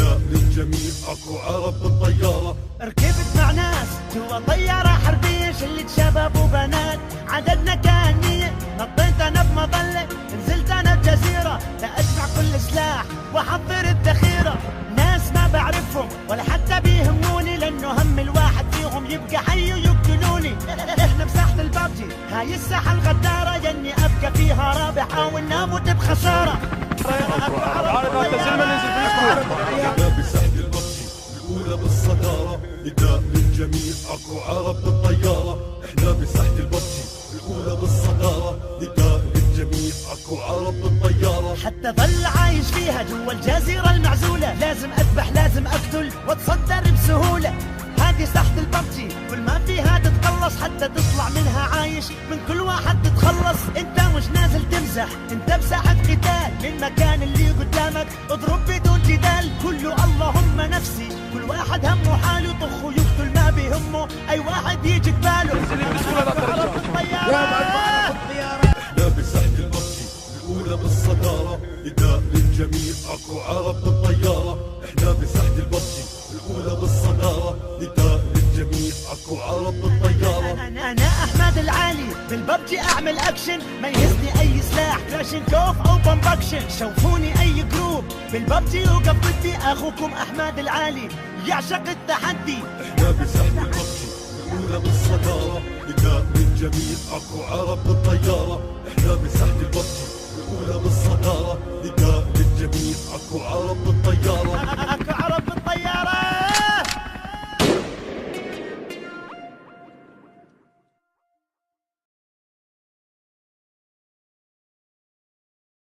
نداء للجميع اكو عرب بالطيارة. ركبت مع ناس جوا طيارة حربية، شلة شباب وبنات عددنا كان 100. نطيت انا بمظلة، نزلت انا بجزيرة، لأجمع كل سلاح واحضر الذخيرة. ناس ما بعرفهم ولا حتى بيهموني، لانه هم الواحد فيهم يبقى حي ويقتلوني. احنا بساحة البابجي هاي الساحة الغدارة، يني ابقى فيها رابح او نموت بخسارة. احنا بساحة البابجي الاولى بالصدارة، نداء للجميع اكو عرب بالطيارة. احنا بساحة البابجي الاولى بالصدارة، نداء للجميع اكو عرب بالطيارة. حتى ظل عايش فيها جوا الجزيرة المعزولة، لازم اذبح لازم اقتل واتصدر بسهولة. هذه ساحة الببجي كل ما فيها تتقلص، حتى تطلع منها عايش من كل واحد تتخلص. انت مش نازل تمزح، انت بساحة قتال، للمكان اللي قدامك اضرب بدون جدال. كله اللهم نفسي، كل واحد همه حاله، طخ ويقتل ما بيهمه اي واحد يجي قباله. احنا بساحة الببجي الاولى بالصدارة، نداء للجميع اكو عرب بالطيارة. احنا بساحة الببجي الاولى بالصدارة، نداء للجميع اكو عرب بالطيارة. انا احمد العالي بالببجي اعمل اكشن، ما يهزني اي سلاح كلاشينكوف او بومباكشن. شوفوني اي جروب بالببجي وقف ضدي، اخوكم احمد العالي يعشق التحدي. احنا بساحة الببجي الاولى بالصدارة، نداء للجميع اكو عرب بالطيارة. احنا بساحة الببجي الاولى بالصدارة، نداء للجميع اكو عرب بالطيارة.